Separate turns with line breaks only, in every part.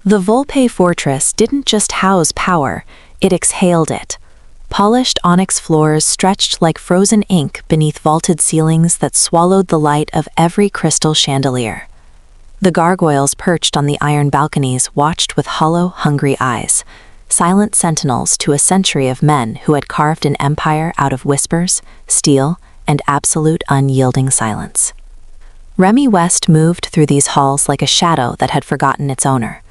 The Volpe fortress didn't just house power, it exhaled it. Polished onyx floors stretched like frozen ink beneath vaulted ceilings that swallowed the light of every crystal chandelier. The gargoyles perched on the iron balconies watched with hollow, hungry eyes, silent sentinels to a century of men who had carved an empire out of whispers, steel, and absolute unyielding silence. Remy West moved through these halls like a shadow that had forgotten its owner.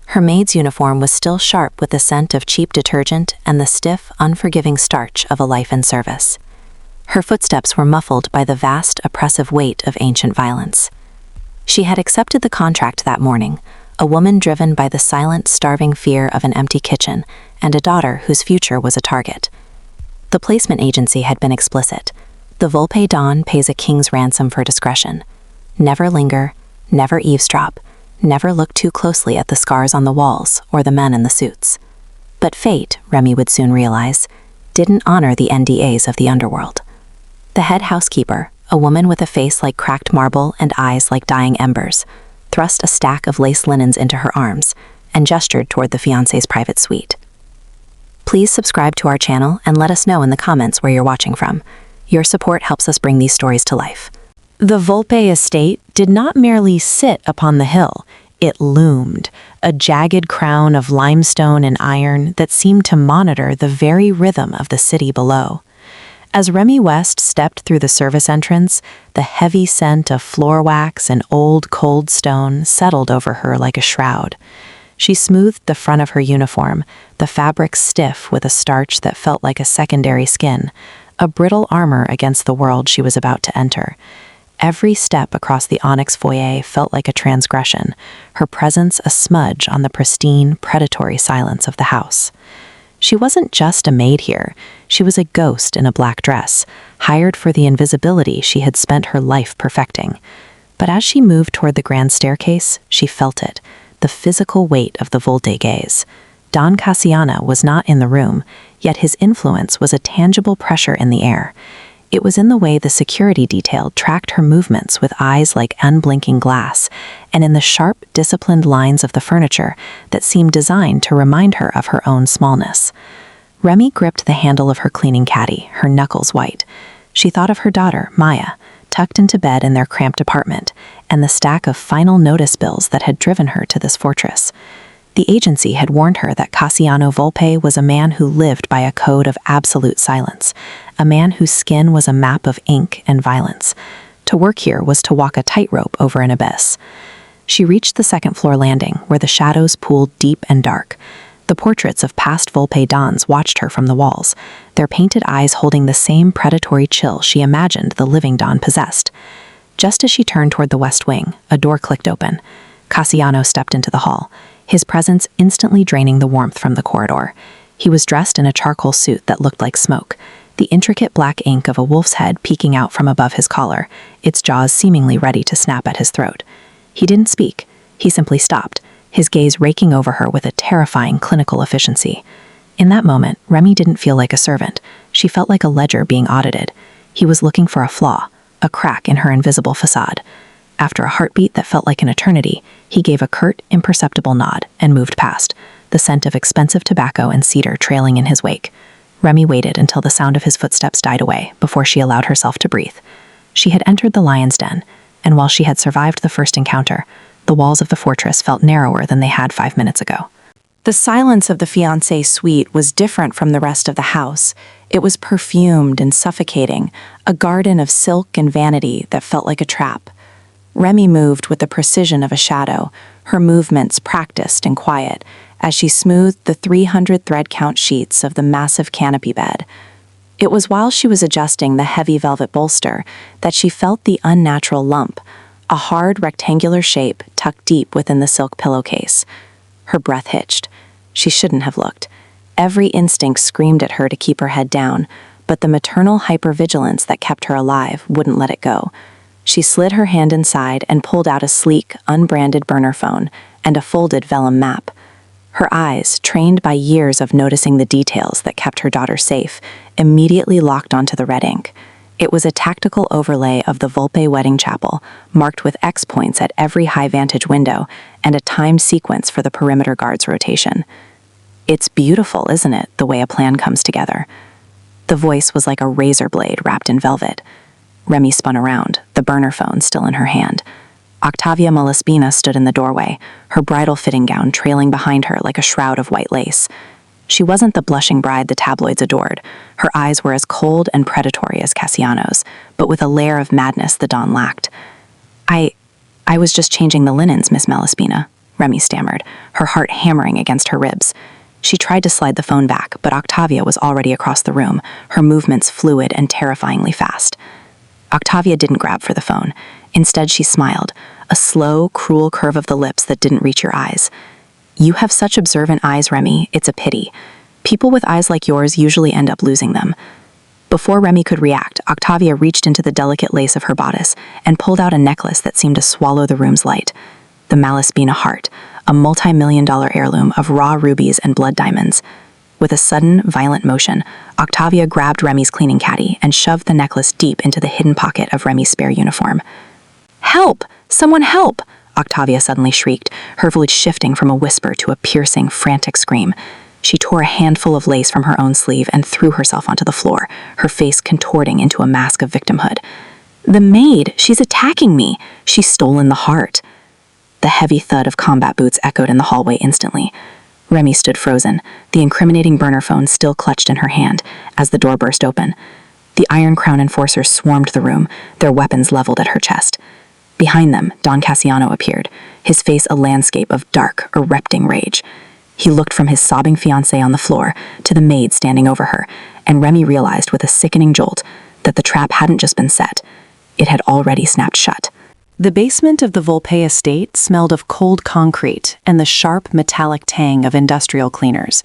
Her maid's uniform was still sharp with the scent of cheap detergent and the stiff, unforgiving starch of a life in service. Her footsteps were muffled by the vast, oppressive weight of ancient violence. She had accepted the contract that morning, a woman driven by the silent, starving fear of an empty kitchen and a daughter whose future was a target. The placement agency had been explicit. The Volpe Dawn pays a king's ransom for discretion. Never linger, never eavesdrop, never look too closely at the scars on the walls or the men in the suits. But fate, Remy would soon realize, didn't honor the NDAs of the underworld. The head housekeeper, a woman with a face like cracked marble and eyes like dying embers, thrust a stack of lace linens into her arms and gestured toward the fiancé's private suite. Please subscribe to our channel and let us know in the comments where you're watching from. Your support helps us bring these stories to life. The Volpe estate did not merely sit upon the hill, it loomed, a jagged crown of limestone and iron that seemed to monitor the very rhythm of the city below. As Remy West stepped through the service entrance, the heavy scent of floor wax and old cold stone settled over her like a shroud. She smoothed the front of her uniform, the fabric stiff with a starch that felt like a secondary skin, a brittle armor against the world she was about to enter. Every step across the onyx foyer felt like a transgression, her presence a smudge on the pristine, predatory silence of the house. She wasn't just a maid here, she was a ghost in a black dress, hired for the invisibility she had spent her life perfecting. But as she moved toward the grand staircase, she felt it, the physical weight of the Volpe gaze. Don Cassiano was not in the room, yet his influence was a tangible pressure in the air. It was in the way the security detail tracked her movements with eyes like unblinking glass, and in the sharp, disciplined lines of the furniture that seemed designed to remind her of her own smallness. Remy gripped the handle of her cleaning caddy, her knuckles white. She thought of her daughter, Maya, tucked into bed in their cramped apartment, and the stack of final notice bills that had driven her to this fortress. The agency had warned her that Cassiano Volpe was a man who lived by a code of absolute silence, a man whose skin was a map of ink and violence. To work here was to walk a tightrope over an abyss. She reached the second-floor landing, where the shadows pooled deep and dark. The portraits of past Volpe dons watched her from the walls, their painted eyes holding the same predatory chill she imagined the living don possessed. Just as she turned toward the west wing, a door clicked open. Cassiano stepped into the hall, his presence instantly draining the warmth from the corridor. He was dressed in a charcoal suit that looked like smoke, the intricate black ink of a wolf's head peeking out from above his collar, its jaws seemingly ready to snap at his throat. He didn't speak. He simply stopped, his gaze raking over her with a terrifying clinical efficiency. In that moment, Remy didn't feel like a servant. She felt like a ledger being audited. He was looking for a flaw, a crack in her invisible facade. After a heartbeat that felt like an eternity, he gave a curt, imperceptible nod and moved past, the scent of expensive tobacco and cedar trailing in his wake. Remy waited until the sound of his footsteps died away before she allowed herself to breathe. She had entered the lion's den, and while she had survived the first encounter, the walls of the fortress felt narrower than they had 5 minutes ago. The silence of the fiancé suite was different from the rest of the house. It was perfumed and suffocating, a garden of silk and vanity that felt like a trap. Remy moved with the precision of a shadow, her movements practiced and quiet, as she smoothed the 300 thread count sheets of the massive canopy bed. It was while she was adjusting the heavy velvet bolster that she felt the unnatural lump, a hard rectangular shape tucked deep within the silk pillowcase. Her breath hitched. She shouldn't have looked. Every instinct screamed at her to keep her head down, but the maternal hypervigilance that kept her alive wouldn't let it go. She slid her hand inside and pulled out a sleek, unbranded burner phone and a folded vellum map. Her eyes, trained by years of noticing the details that kept her daughter safe, immediately locked onto the red ink. It was a tactical overlay of the Volpe wedding chapel, marked with X points at every high vantage window, and a timed sequence for the perimeter guard's rotation. "It's beautiful, isn't it, the way a plan comes together?" The voice was like a razor blade wrapped in velvet. Remy spun around, the burner phone still in her hand. Octavia Malaspina stood in the doorway, her bridal fitting gown trailing behind her like a shroud of white lace. She wasn't the blushing bride the tabloids adored. Her eyes were as cold and predatory as Cassiano's, but with a layer of madness the dawn lacked. I was just changing the linens, Miss Malaspina," Remy stammered, her heart hammering against her ribs. She tried to slide the phone back, but Octavia was already across the room, her movements fluid and terrifyingly fast. Octavia didn't grab for the phone. Instead, she smiled, a slow, cruel curve of the lips that didn't reach your eyes. "You have such observant eyes, Remy, it's a pity. People with eyes like yours usually end up losing them." Before Remy could react, Octavia reached into the delicate lace of her bodice and pulled out a necklace that seemed to swallow the room's light. The Malaspina heart, a multi-million-dollar heirloom of raw rubies and blood diamonds. With a sudden, violent motion, Octavia grabbed Remy's cleaning caddy and shoved the necklace deep into the hidden pocket of Remy's spare uniform. "Help! Someone help!" Octavia suddenly shrieked, her voice shifting from a whisper to a piercing, frantic scream. She tore a handful of lace from her own sleeve and threw herself onto the floor, her face contorting into a mask of victimhood. "The maid! She's attacking me! She's stolen the heart!" The heavy thud of combat boots echoed in the hallway instantly. Remy stood frozen, the incriminating burner phone still clutched in her hand, as the door burst open. The Iron Crown enforcers swarmed the room, their weapons leveled at her chest. Behind them, Don Cassiano appeared, his face a landscape of dark, erupting rage. He looked from his sobbing fiancée on the floor to the maid standing over her, and Remy realized with a sickening jolt that the trap hadn't just been set, it had already snapped shut. The basement of the Volpe estate smelled of cold concrete and the sharp metallic tang of industrial cleaners,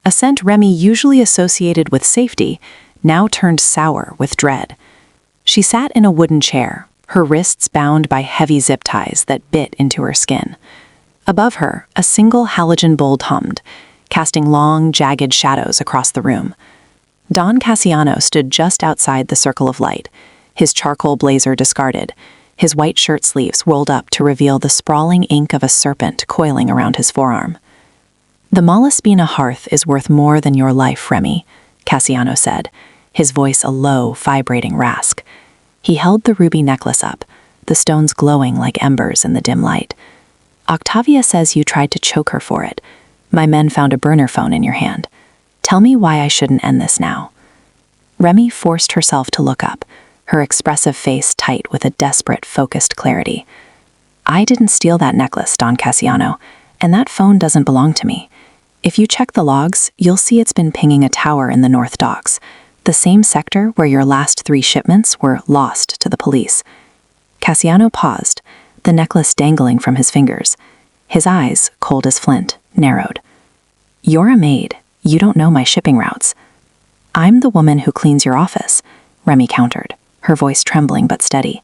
a scent Remy usually associated with safety, now turned sour with dread. She sat in a wooden chair, her wrists bound by heavy zip ties that bit into her skin. Above her, a single halogen bulb hummed, casting long, jagged shadows across the room. Don Cassiano stood just outside the circle of light, his charcoal blazer discarded, his white shirt sleeves rolled up to reveal the sprawling ink of a serpent coiling around his forearm. "The Malaspina hearth is worth more than your life, Remy," Cassiano said, his voice a low, vibrating rasp. He held the ruby necklace up, the stones glowing like embers in the dim light. "Octavia says you tried to choke her for it. My men found a burner phone in your hand. Tell me why I shouldn't end this now." Remy forced herself to look up, her expressive face tight with a desperate, focused clarity. "I didn't steal that necklace, Don Cassiano, and that phone doesn't belong to me. If you check the logs, you'll see it's been pinging a tower in the North Docks, the same sector where your last 3 shipments were lost to the police." Cassiano paused, the necklace dangling from his fingers. His eyes, cold as flint, narrowed. "You're a maid. You don't know my shipping routes." "I'm the woman who cleans your office," Remy countered, her voice trembling but steady.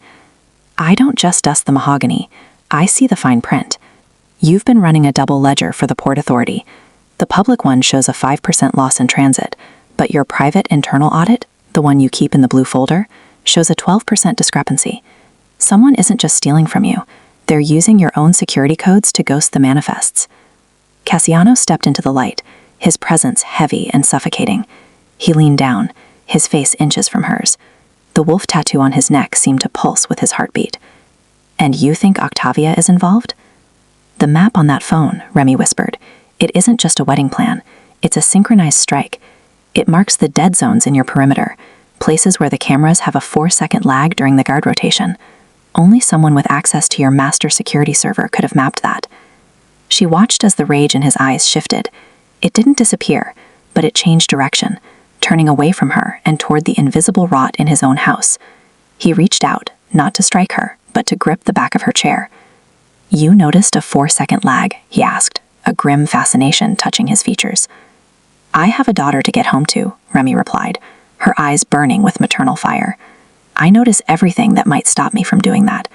"I don't just dust the mahogany. I see the fine print. You've been running a double ledger for the Port Authority. The public one shows a 5% loss in transit, but your private internal audit, the one you keep in the blue folder, shows a 12% discrepancy. Someone isn't just stealing from you. They're using your own security codes to ghost the manifests." Cassiano stepped into the light, his presence heavy and suffocating. He leaned down, his face inches from hers. The wolf tattoo on his neck seemed to pulse with his heartbeat. "And you think Octavia is involved?" "The map on that phone," Remy whispered. "It isn't just a wedding plan. It's a synchronized strike. It marks the dead zones in your perimeter, places where the cameras have a 4-second lag during the guard rotation. Only someone with access to your master security server could have mapped that." She watched as the rage in his eyes shifted. It didn't disappear, but it changed direction, turning away from her and toward the invisible rot in his own house. He reached out, not to strike her, but to grip the back of her chair. "You noticed a 4-second lag?" he asked, a grim fascination touching his features. "I have a daughter to get home to," Remy replied, her eyes burning with maternal fire. "I notice everything that might stop me from doing that.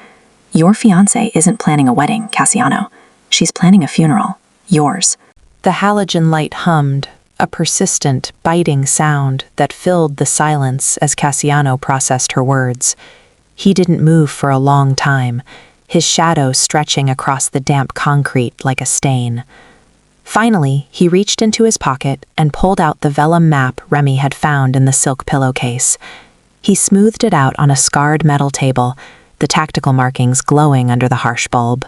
Your fiancée isn't planning a wedding, Cassiano. She's planning a funeral. Yours." The halogen light hummed, a persistent, biting sound that filled the silence as Cassiano processed her words. He didn't move for a long time, his shadow stretching across the damp concrete like a stain. Finally, he reached into his pocket and pulled out the vellum map Remy had found in the silk pillowcase. He smoothed it out on a scarred metal table, the tactical markings glowing under the harsh bulb.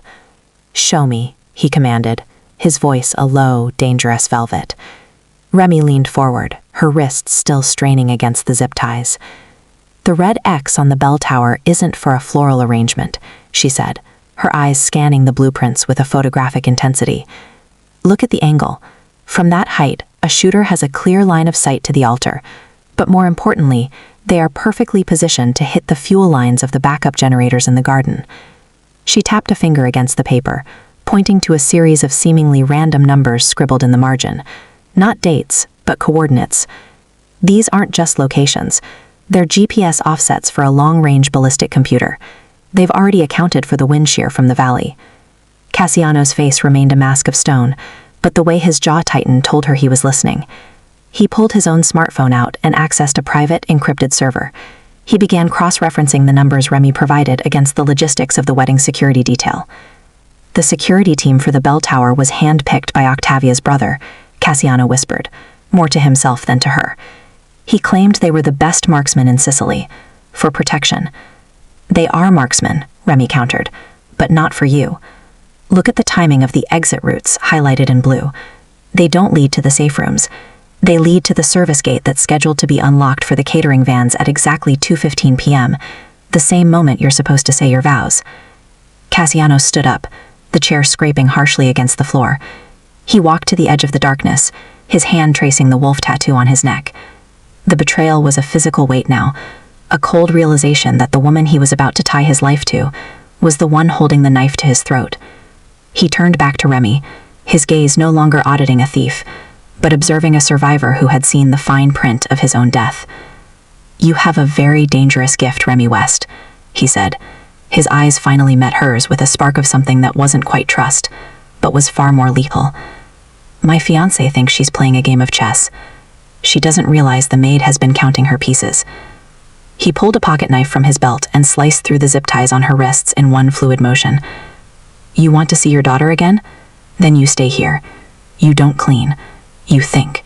"Show me," he commanded, his voice a low, dangerous velvet. Remy leaned forward, her wrists still straining against the zip ties. "The red X on the bell tower isn't for a floral arrangement," she said, her eyes scanning the blueprints with a photographic intensity. "Look at the angle. From that height, a shooter has a clear line of sight to the altar. But more importantly, they are perfectly positioned to hit the fuel lines of the backup generators in the garden." She tapped a finger against the paper, pointing to a series of seemingly random numbers scribbled in the margin. Not dates, but coordinates. These aren't just locations. They're GPS offsets for a long-range ballistic computer. They've already accounted for the wind shear from the valley. Cassiano's face remained a mask of stone, but the way his jaw tightened told her he was listening. He pulled his own smartphone out and accessed a private, encrypted server. He began cross-referencing the numbers Remy provided against the logistics of the wedding security detail. The security team for the bell tower was hand-picked by Octavia's brother, Cassiano whispered, more to himself than to her. He claimed they were the best marksmen in Sicily, for protection. "They are marksmen," Remy countered, "but not for you. Look at the timing of the exit routes, highlighted in blue. They don't lead to the safe rooms. They lead to the service gate that's scheduled to be unlocked for the catering vans at exactly 2:15 p.m., the same moment you're supposed to say your vows." Cassiano stood up, the chair scraping harshly against the floor. He walked to the edge of the darkness, his hand tracing the wolf tattoo on his neck. The betrayal was a physical weight now, a cold realization that the woman he was about to tie his life to was the one holding the knife to his throat. He turned back to Remy, his gaze no longer auditing a thief, but observing a survivor who had seen the fine print of his own death. "You have a very dangerous gift, Remy West," he said. His eyes finally met hers with a spark of something that wasn't quite trust, but was far more lethal. "My fiancé thinks she's playing a game of chess. She doesn't realize the maid has been counting her pieces." He pulled a pocket knife from his belt and sliced through the zip ties on her wrists in one fluid motion. "You want to see your daughter again? Then you stay here. You don't clean. You think.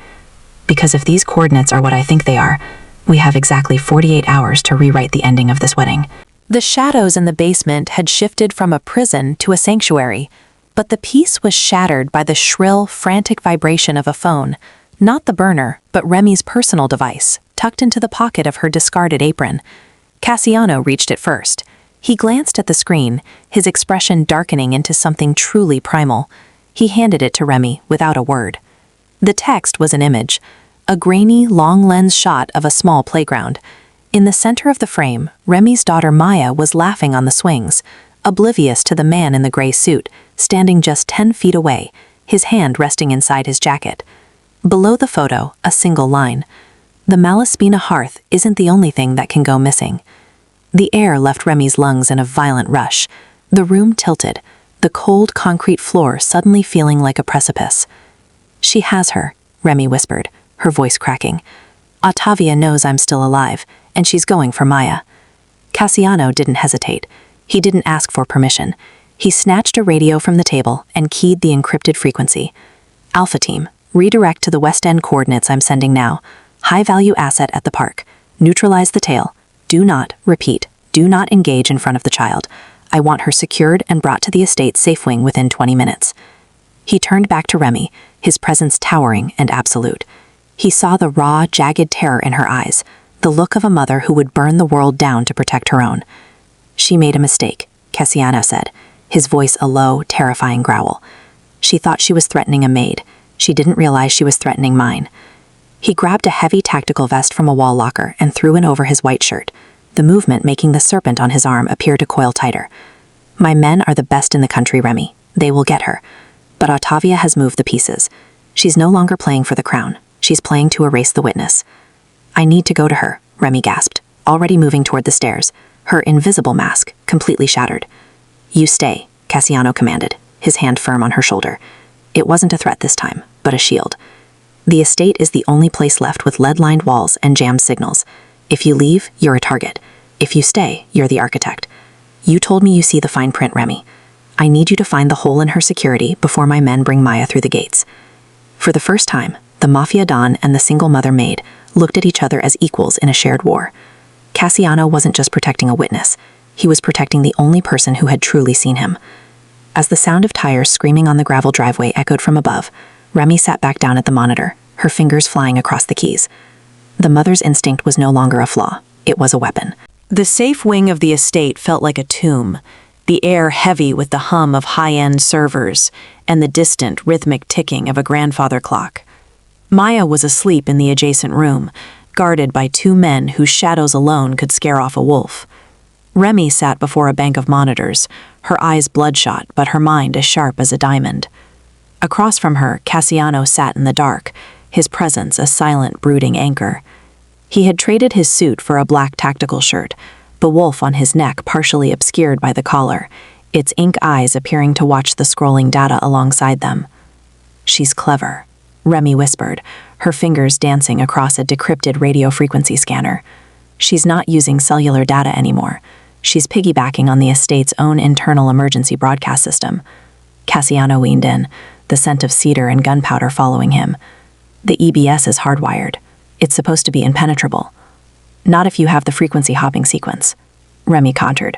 Because if these coordinates are what I think they are, we have exactly 48 hours to rewrite the ending of this wedding." The shadows in the basement had shifted from a prison to a sanctuary, but the peace was shattered by the shrill, frantic vibration of a phone, not the burner, but Remy's personal device, tucked into the pocket of her discarded apron. Cassiano reached it first. He glanced at the screen, his expression darkening into something truly primal. He handed it to Remy without a word. The text was an image, a grainy, long-lens shot of a small playground. In the center of the frame, Remy's daughter Maya was laughing on the swings, oblivious to the man in the gray suit, standing just 10 feet away, his hand resting inside his jacket. Below the photo, a single line. "The Malaspina hearth isn't the only thing that can go missing." The air left Remy's lungs in a violent rush. The room tilted, the cold concrete floor suddenly feeling like a precipice. "She has her," Remy whispered, her voice cracking. "Ottavia knows I'm still alive, and she's going for Maya." Cassiano didn't hesitate. He didn't ask for permission. He snatched a radio from the table and keyed the encrypted frequency. "Alpha Team, redirect to the West End coordinates I'm sending now. High-value asset at the park. Neutralize the tail. Do not, repeat, do not engage in front of the child. I want her secured and brought to the estate's safe wing within 20 minutes. He turned back to Remy, his presence towering and absolute. He saw the raw, jagged terror in her eyes, the look of a mother who would burn the world down to protect her own. "She made a mistake," Cassiano said, his voice a low, terrifying growl. "She thought she was threatening a maid. She didn't realize she was threatening mine." He grabbed a heavy tactical vest from a wall locker and threw it over his white shirt, the movement making the serpent on his arm appear to coil tighter. "My men are the best in the country, Remy. They will get her. But Ottavia has moved the pieces. She's no longer playing for the crown. She's playing to erase the witness." "I need to go to her," Remy gasped, already moving toward the stairs, her invisible mask completely shattered. "You stay," Cassiano commanded, his hand firm on her shoulder. It wasn't a threat this time, but a shield. The estate is the only place left with lead-lined walls and jammed signals. If you leave, you're a target. If you stay, you're the architect. You told me you see the fine print, Remy. I need you to find the hole in her security before my men bring Maya through the gates." For the first time, the mafia don and the single mother Maid looked at each other as equals in a shared war. Cassiano wasn't just protecting a witness. He was protecting the only person who had truly seen him. As the sound of tires screaming on the gravel driveway echoed from above, Remy sat back down at the monitor, her fingers flying across the keys. The mother's instinct was no longer a flaw. It was a weapon. The safe wing of the estate felt like a tomb, the air heavy with the hum of high-end servers and the distant, rhythmic ticking of a grandfather clock. Maya was asleep in the adjacent room, guarded by two men whose shadows alone could scare off a wolf. Remy sat before a bank of monitors, her eyes bloodshot but her mind as sharp as a diamond. Across from her, Cassiano sat in the dark, his presence a silent, brooding anchor. He had traded his suit for a black tactical shirt, the wolf on his neck partially obscured by the collar, its ink eyes appearing to watch the scrolling data alongside them. "She's clever," Remy whispered, her fingers dancing across a decrypted radio frequency scanner. "She's not using cellular data anymore. She's piggybacking on the estate's own internal emergency broadcast system." Cassiano leaned in, the scent of cedar and gunpowder following him. "The EBS is hardwired. It's supposed to be impenetrable." "Not if you have the frequency hopping sequence," Remy countered.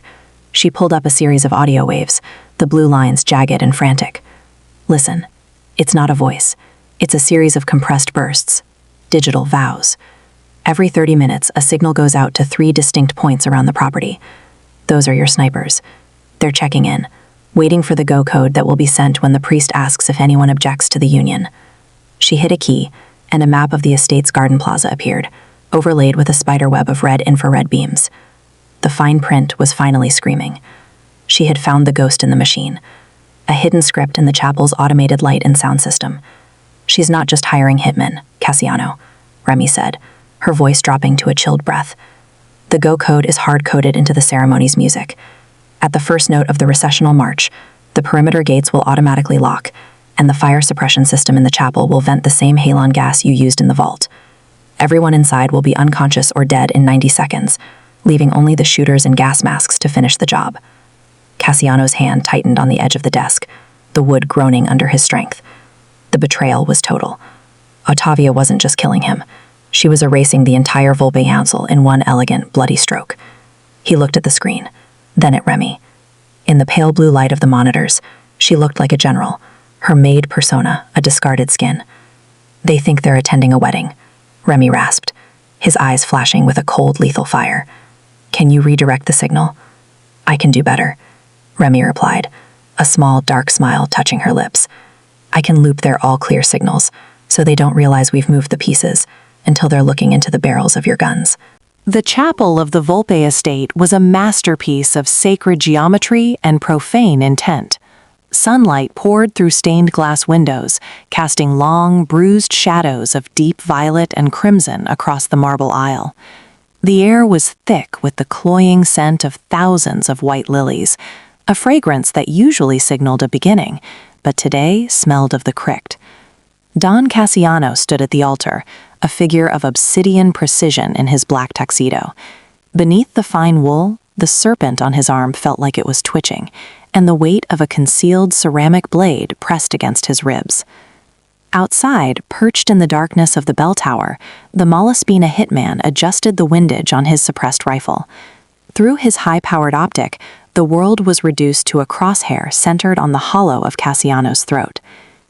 She pulled up a series of audio waves, the blue lines jagged and frantic. "Listen, it's not a voice. It's a series of compressed bursts, digital vows. Every 30 minutes, a signal goes out to 3 distinct points around the property. Those are your snipers. They're checking in, waiting for the go code that will be sent when the priest asks if anyone objects to the union." She hit a key, and a map of the estate's garden plaza appeared, overlaid with a spiderweb of red infrared beams. The fine print was finally screaming. She had found the ghost in the machine, a hidden script in the chapel's automated light and sound system. "She's not just hiring hitmen, Cassiano," Remy said, her voice dropping to a chilled breath. "The go code is hard-coded into the ceremony's music. At the first note of the recessional march, the perimeter gates will automatically lock, and the fire suppression system in the chapel will vent the same halon gas you used in the vault. Everyone inside will be unconscious or dead in 90 seconds, leaving only the shooters and gas masks to finish the job." Cassiano's hand tightened on the edge of the desk, the wood groaning under his strength. The betrayal was total. Ottavia wasn't just killing him. She was erasing the entire Volpe Council in one elegant, bloody stroke. He looked at the screen, then at Remy. In the pale blue light of the monitors, she looked like a general, her Maid persona a discarded skin. "They think they're attending a wedding," Remy rasped, his eyes flashing with a cold, lethal fire. "Can you redirect the signal?" "I can do better," Remy replied, a small, dark smile touching her lips. "I can loop their all-clear signals, so they don't realize we've moved the pieces until they're looking into the barrels of your guns." The chapel of the Volpe estate was a masterpiece of sacred geometry and profane intent. Sunlight poured through stained glass windows, casting long, bruised shadows of deep violet and crimson across the marble aisle. The air was thick with the cloying scent of thousands of white lilies, a fragrance that usually signaled a beginning, but today smelled of the cricked. Don Cassiano stood at the altar, a figure of obsidian precision in his black tuxedo. Beneath the fine wool, the serpent on his arm felt like it was twitching, and the weight of a concealed ceramic blade pressed against his ribs. Outside, perched in the darkness of the bell tower, the Malaspina hitman adjusted the windage on his suppressed rifle. Through his high-powered optic, the world was reduced to a crosshair centered on the hollow of Cassiano's throat.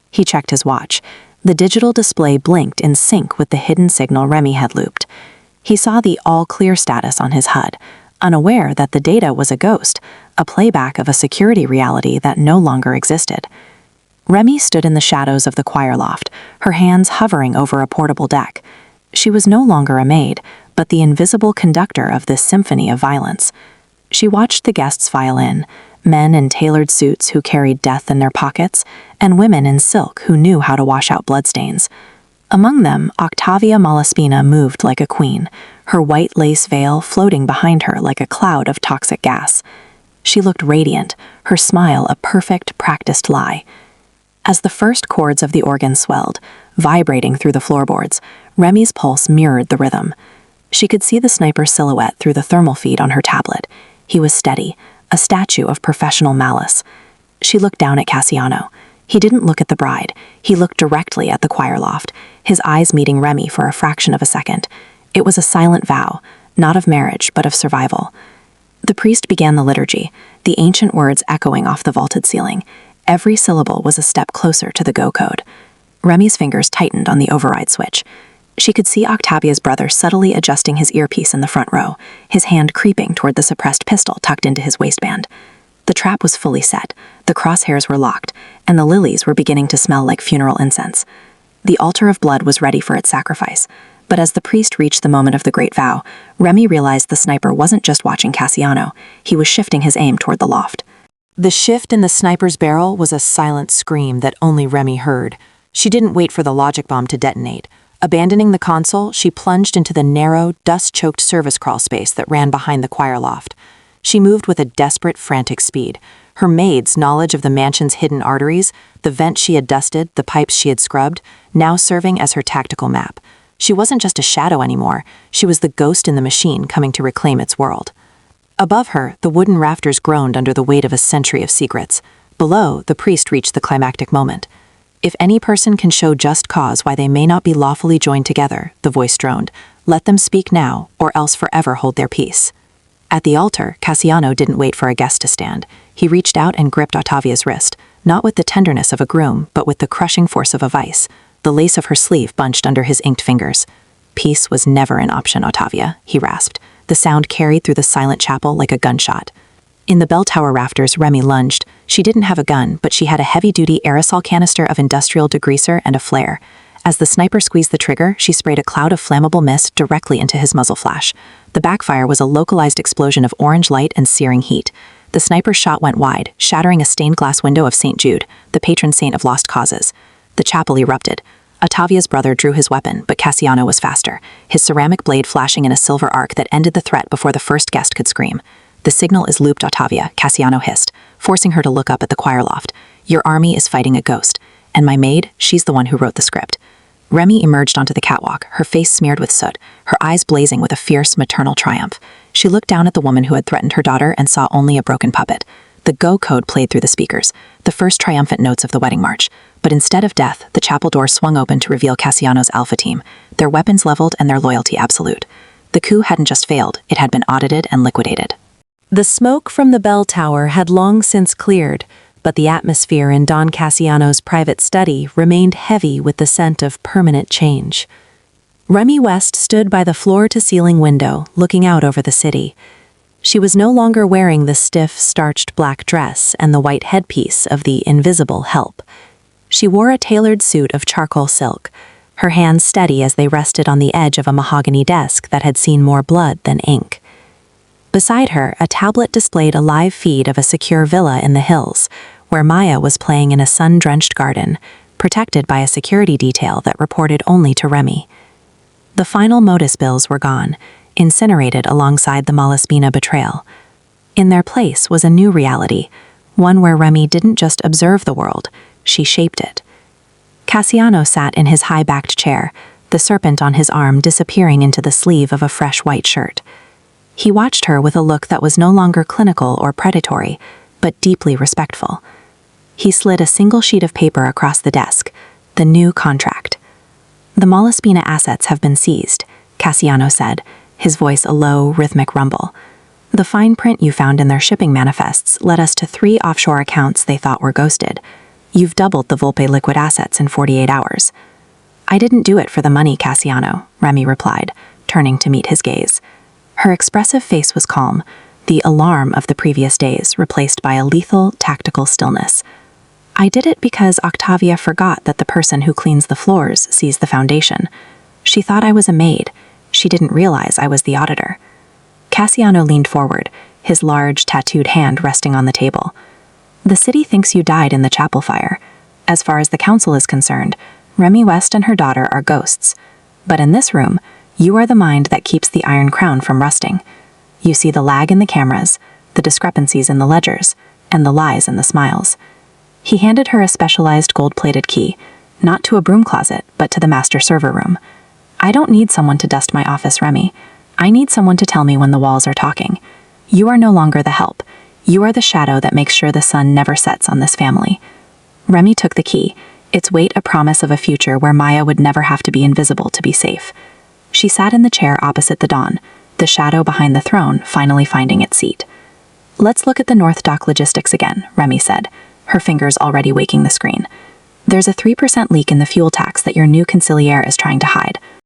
He checked his watch. The digital display blinked in sync with the hidden signal Remy had looped. He saw the all-clear status on his HUD, unaware that the data was a ghost, a playback of a security reality that no longer existed. Remy stood in the shadows of the choir loft, her hands hovering over a portable deck. She was no longer a maid, but the invisible conductor of this symphony of violence. She watched the guests file in, men in tailored suits who carried death in their pockets, and women in silk who knew how to wash out bloodstains. Among them, Octavia Malaspina moved like a queen, her white lace veil floating behind her like a cloud of toxic gas. She looked radiant, her smile a perfect, practiced lie. As the first chords of the organ swelled, vibrating through the floorboards, Remy's pulse mirrored the rhythm. She could see the sniper's silhouette through the thermal feed on her tablet. He was steady, a statue of professional malice. She looked down at Cassiano. He didn't look at the bride. He looked directly at the choir loft, his eyes meeting Remy for a fraction of a second. It was a silent vow, not of marriage, but of survival. The priest began the liturgy, the ancient words echoing off the vaulted ceiling. Every syllable was a step closer to the go code. Remy's fingers tightened on the override switch. She could see Octavia's brother subtly adjusting his earpiece in the front row, his hand creeping toward the suppressed pistol tucked into his waistband. The trap was fully set, the crosshairs were locked, and the lilies were beginning to smell like funeral incense. The altar of blood was ready for its sacrifice, but as the priest reached the moment of the great vow, Remy realized the sniper wasn't just watching Cassiano, he was shifting his aim toward the loft. The shift in the sniper's barrel was a silent scream that only Remy heard. She didn't wait for the logic bomb to detonate. Abandoning the console, she plunged into the narrow, dust-choked service crawl space that ran behind the choir loft. She moved with a desperate, frantic speed. Her maid's knowledge of the mansion's hidden arteries, the vents she had dusted, the pipes she had scrubbed, now serving as her tactical map. She wasn't just a shadow anymore. She was the ghost in the machine coming to reclaim its world. Above her, the wooden rafters groaned under the weight of a century of secrets. Below, the priest reached the climactic moment. If any person can show just cause why they may not be lawfully joined together, the voice droned, let them speak now, or else forever hold their peace. At the altar, Cassiano didn't wait for a guest to stand. He reached out and gripped Octavia's wrist, not with the tenderness of a groom, but with the crushing force of a vice. The lace of her sleeve bunched under his inked fingers. Peace was never an option, Octavia, he rasped. The sound carried through the silent chapel like a gunshot. In the bell tower rafters, Remy lunged. She didn't have a gun, but she had a heavy-duty aerosol canister of industrial degreaser and a flare. As the sniper squeezed the trigger, she sprayed a cloud of flammable mist directly into his muzzle flash. The backfire was a localized explosion of orange light and searing heat. The sniper's shot went wide, shattering a stained glass window of St. Jude, the patron saint of lost causes. The chapel erupted. Octavia's brother drew his weapon, but Cassiano was faster, his ceramic blade flashing in a silver arc that ended the threat before the first guest could scream. The signal is looped, Octavia, Cassiano hissed, forcing her to look up at the choir loft. Your army is fighting a ghost, and my maid, she's the one who wrote the script. Remy emerged onto the catwalk, her face smeared with soot, her eyes blazing with a fierce maternal triumph. She looked down at the woman who had threatened her daughter and saw only a broken puppet. The go code played through the speakers, the first triumphant notes of the wedding march. But instead of death, the chapel door swung open to reveal Cassiano's alpha team, their weapons leveled and their loyalty absolute. The coup hadn't just failed, it had been audited and liquidated. The smoke from the bell tower had long since cleared, but the atmosphere in Don Cassiano's private study remained heavy with the scent of permanent change. Remy West stood by the floor-to-ceiling window, looking out over the city. She was no longer wearing the stiff, starched black dress and the white headpiece of the invisible help. She wore a tailored suit of charcoal silk, her hands steady as they rested on the edge of a mahogany desk that had seen more blood than ink. Beside her, a tablet displayed a live feed of a secure villa in the hills, where Maya was playing in a sun-drenched garden, protected by a security detail that reported only to Remy. The final modus bills were gone, incinerated alongside the Malaspina betrayal. In their place was a new reality, one where Remy didn't just observe the world, she shaped it. Cassiano sat in his high-backed chair, the serpent on his arm disappearing into the sleeve of a fresh white shirt. He watched her with a look that was no longer clinical or predatory, but deeply respectful. He slid a single sheet of paper across the desk, the new contract. The Malaspina assets have been seized, Cassiano said, his voice a low, rhythmic rumble. The fine print you found in their shipping manifests led us to 3 offshore accounts they thought were ghosted. You've doubled the Volpe liquid assets in 48 hours. I didn't do it for the money, Cassiano, Remy replied, turning to meet his gaze. Her expressive face was calm, the alarm of the previous days replaced by a lethal, tactical stillness. I did it because Octavia forgot that the person who cleans the floors sees the foundation. She thought I was a maid. She didn't realize I was the auditor. Cassiano leaned forward, his large, tattooed hand resting on the table. The city thinks you died in the chapel fire. As far as the council is concerned, Remy West and her daughter are ghosts. But in this room, you are the mind that keeps the Iron Crown from rusting. You see the lag in the cameras, the discrepancies in the ledgers, and the lies in the smiles. He handed her a specialized gold-plated key, not to a broom closet, but to the master server room. I don't need someone to dust my office, Remy. I need someone to tell me when the walls are talking. You are no longer the help. You are the shadow that makes sure the sun never sets on this family. Remy took the key, its weight a promise of a future where Maya would never have to be invisible to be safe. She sat in the chair opposite the dawn, the shadow behind the throne finally finding its seat. Let's look at the North Dock logistics again, Remy said, her fingers already waking the screen. There's a 3% leak in the fuel tax that your new conciliere is trying to hide.